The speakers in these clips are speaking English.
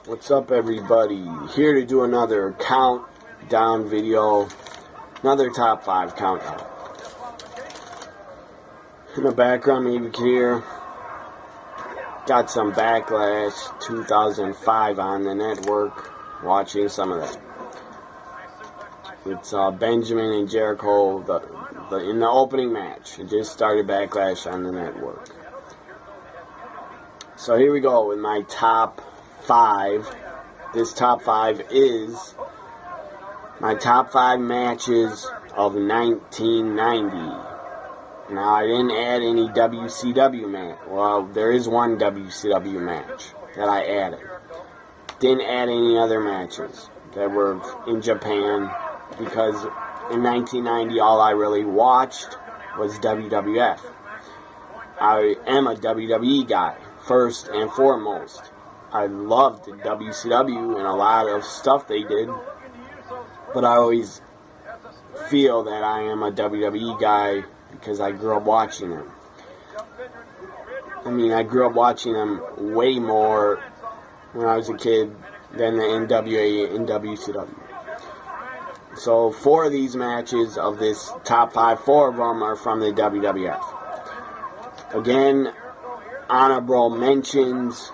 What's up, everybody? Here to do another countdown video, another top 5 countdown. In the background, maybe you can hear, got some Backlash 2005 on the network, watching some of that. It's Benjamin and Jericho in the opening match. It just started Backlash on the network. So here we go with my top 5. This top 5 is my top 5 matches of 1990. Now, I didn't add any WCW match. Well, there is one WCW match that I added. Didn't add any other matches that were in Japan because in 1990 all I really watched was WWF. I am a WWE guy, first and foremost. I loved WCW and a lot of stuff they did, but I always feel that I am a WWE guy because I grew up watching them. I mean, I grew up watching them way more when I was a kid than the NWA and WCW. So 4 of these matches of this top 5, 4 of them are from the WWF. Again, honorable mentions.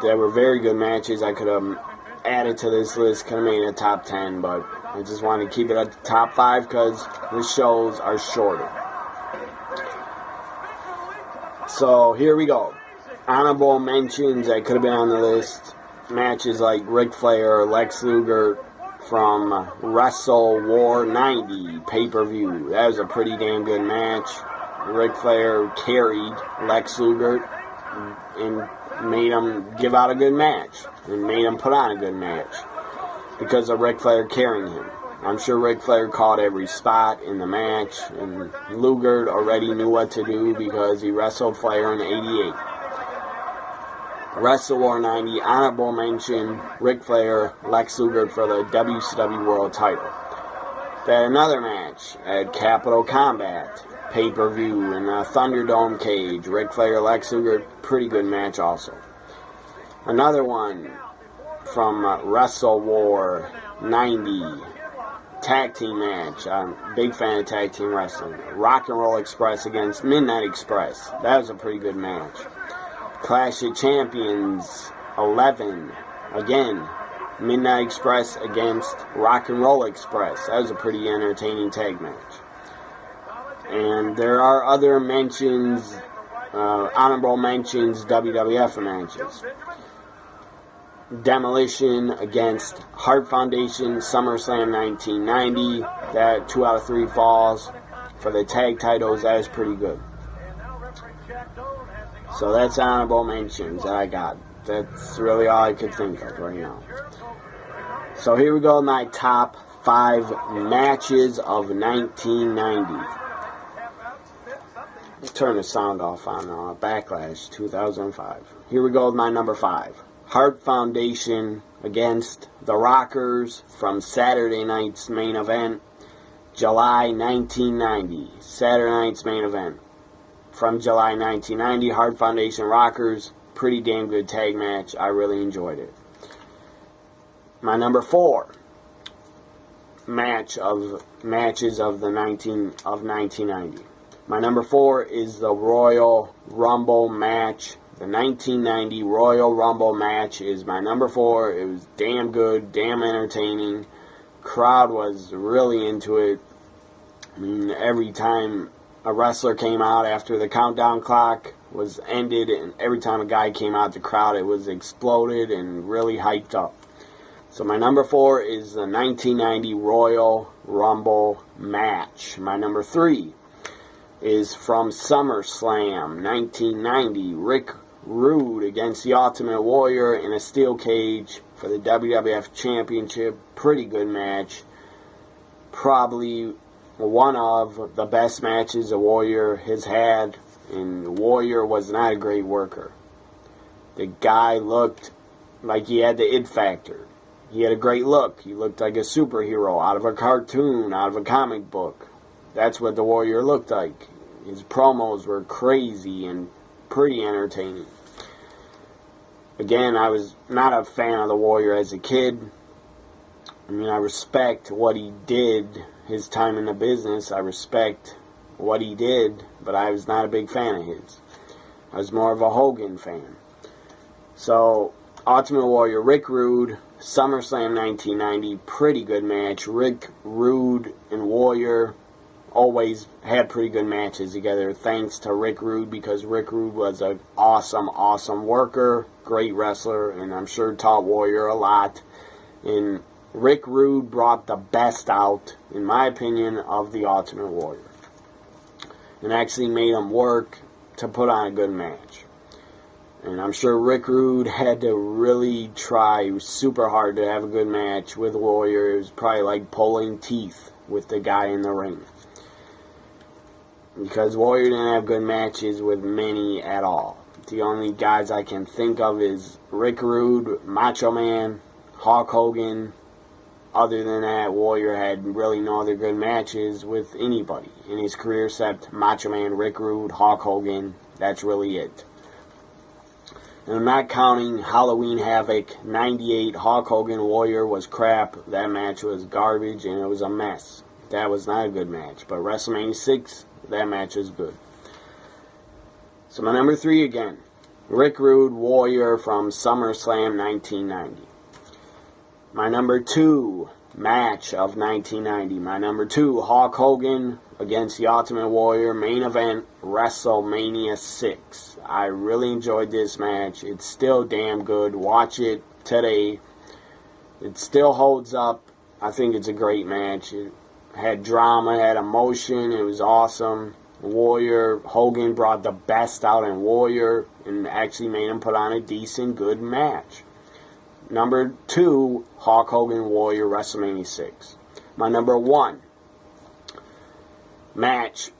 There were very good matches I could have added to this list, could have made a top 10, but I just wanted to keep it at the top 5 because the shows are shorter. So here we go. Honorable mentions that could have been on the list. Matches like Ric Flair, Lex Luger from Wrestle War 90 pay-per-view. That was a pretty damn good match. Ric Flair carried Lex Luger and made him give out a good match and made him put on a good match because of Ric Flair carrying him. I'm sure Ric Flair called every spot in the match, and Luger already knew what to do because he wrestled Flair in '88. Wrestle War 90, honorable mention, Ric Flair, Lex Luger for the WCW World title. Then another match at Capital Combat pay-per-view in a Thunderdome cage. Ric Flair, Lex Luger, pretty good match also. Another one from Wrestle War 90, tag team match. I'm a big fan of tag team wrestling. Rock and Roll Express against Midnight Express. That was a pretty good match. Clash of Champions 11. Again, Midnight Express against Rock and Roll Express. That was a pretty entertaining tag match. And there are other mentions, honorable mentions, WWF matches. Demolition against Hart Foundation, SummerSlam 1990. That 2 out of 3 falls for the tag titles. That is pretty good. So that's honorable mentions that I got. That's really all I could think of right now. So here we go, my top 5 matches of 1990. Turn the sound off on Backlash 2005. Here we go with my number 5. Hart Foundation against the Rockers from Saturday night's main event, July 1990. Saturday night's main event from July 1990. Hart Foundation Rockers, pretty damn good tag match. I really enjoyed it. My number 4 matches of 1990. My number 4 is the Royal Rumble match. The 1990 Royal Rumble match is my number 4. It was damn good, damn entertaining. Crowd was really into it. I mean, every time a wrestler came out after the countdown clock was ended, and every time a guy came out, the crowd, it was exploded and really hyped up. So my number 4 is the 1990 Royal Rumble match. My number 3 is from SummerSlam 1990. Rick Rude against the Ultimate Warrior in a steel cage for the WWF Championship. Pretty good match. Probably one of the best matches a Warrior has had. And Warrior was not a great worker. The guy looked like he had the it factor. He had a great look. He looked like a superhero out of a cartoon, out of a comic book. That's what the Warrior looked like. His promos were crazy and pretty entertaining. Again, I was not a fan of the Warrior as a kid. I mean, I respect what he did, his time in the business. I respect what he did, but I was not a big fan of his. I was more of a Hogan fan. So, Ultimate Warrior, Rick Rude, SummerSlam 1990, pretty good match. Rick Rude and Warrior always had pretty good matches together, thanks to Rick Rude, because Rick Rude was an awesome worker, great wrestler, and I'm sure taught Warrior a lot. And Rick Rude brought the best out, in my opinion, of the Ultimate Warrior, and actually made him work to put on a good match. And I'm sure Rick Rude had to really try super hard to have a good match with Warrior. It was probably like pulling teeth with the guy in the ring, because Warrior didn't have good matches with many at all. The only guys I can think of is Rick Rude, Macho Man, Hulk Hogan. Other than that, Warrior had really no other good matches with anybody in his career except Macho Man, Rick Rude, Hulk Hogan. That's really it. And I'm not counting Halloween Havoc 98. Hulk Hogan Warrior was crap. That match was garbage and it was a mess. That was not a good match. But WrestleMania 6, that match is good. So my number 3 again. Rick Rude Warrior from SummerSlam 1990. My number 2 match of 1990. My number 2, Hulk Hogan against the Ultimate Warrior, main event, WrestleMania 6. I really enjoyed this match. It's still damn good. Watch it today. It still holds up. I think it's a great match. It had drama, had emotion. It was awesome. Warrior, Hogan brought the best out in Warrior and actually made him put on a decent, good match. Number 2, Hulk Hogan Warrior, WrestleMania 6. My number 1 match,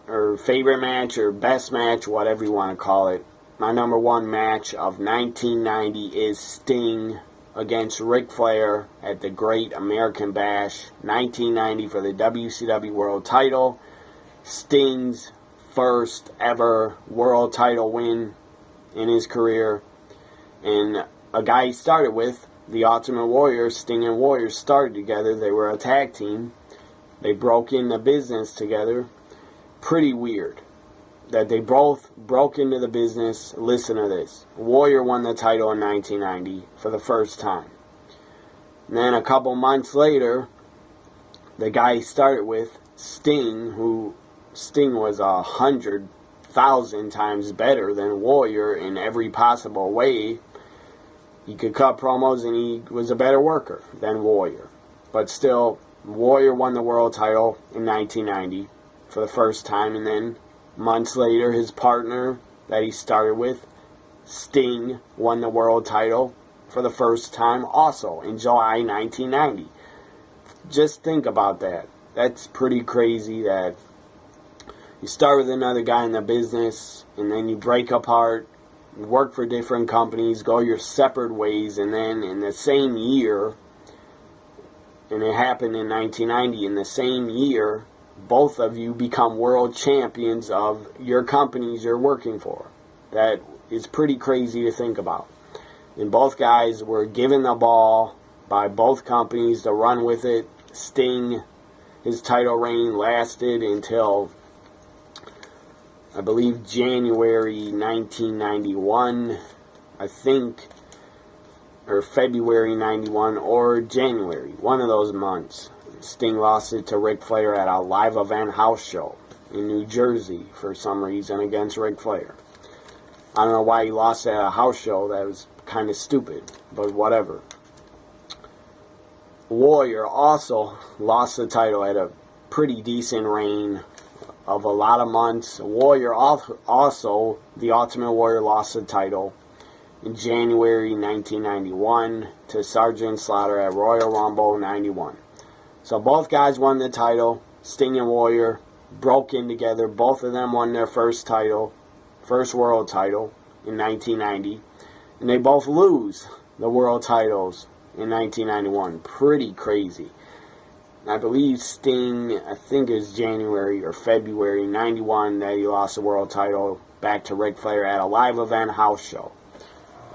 or favorite match, or best match, whatever you want to call it. My number 1 match of 1990 is Sting against Ric Flair at the Great American Bash 1990 for the WCW World Title. Sting's first ever world title win in his career. And a guy he started with, the Ultimate Warrior. Sting and Warrior started together. They were a tag team. They broke into business together. Pretty weird that they both broke into the business. Listen to this. Warrior won the title in 1990 for the first time. And then a couple months later, the guy he started with, Sting, who Sting was 100,000 times better than Warrior in every possible way. He could cut promos and he was a better worker than Warrior. But still, Warrior won the world title in 1990 for the first time. And then months later, his partner that he started with, Sting, won the world title for the first time also in July 1990. Just think about that. That's pretty crazy that you start with another guy in the business and then you break apart, work for different companies, go your separate ways, and then in the same year, and it happened in 1990, in the same year, both of you become world champions of your companies you're working for. That is pretty crazy to think about. And both guys were given the ball by both companies to run with it. Sting, his title reign lasted until, I believe, January 1991, I think, or February 91, or January, one of those months. Sting lost it to Ric Flair at a live event house show in New Jersey for some reason against Ric Flair. I don't know why he lost at a house show. That was kind of stupid, but whatever. Warrior also lost the title at a pretty decent reign of a lot of months. Warrior also, the Ultimate Warrior, lost the title in January 1991 to Sergeant Slaughter at Royal Rumble 91. So both guys won the title. Sting and Warrior broke in together. Both of them won their first world title in 1990. And they both lose the world titles in 1991. Pretty crazy. I believe Sting, I think it was January or February 91 that he lost the world title back to Ric Flair at a live event house show.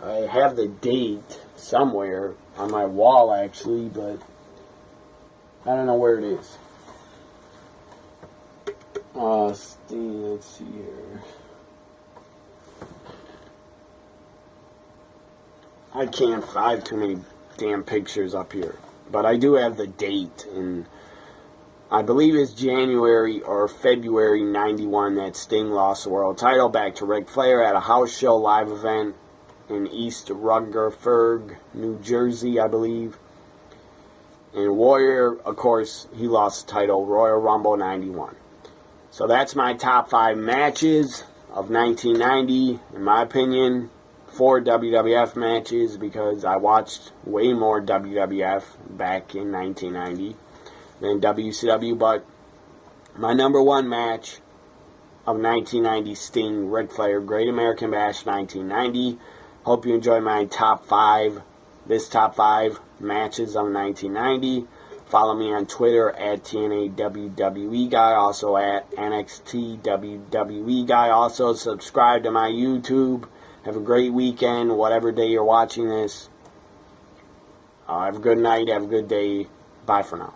I have the date somewhere on my wall, actually, but I don't know where it is. Let's see here. I have too many damn pictures up here. But I do have the date, and I believe it's January or February 91 that Sting lost the world title back to Ric Flair at a house show live event in East Rutherford, New Jersey, I believe. And Warrior, of course, he lost the title, Royal Rumble 91. So that's my top 5 matches of 1990, in my opinion. 4 WWF matches, because I watched way more WWF back in 1990 than WCW. But my number 1 match of 1990, Sting, Ric Flair, Great American Bash 1990. Hope you enjoy my top 5 matches of 1990. Follow me on Twitter at TNA WWE Guy, also at NXT WWE Guy. Also subscribe to my YouTube. Have a great weekend, whatever day you're watching this. Have a good night, have a good day. Bye for now.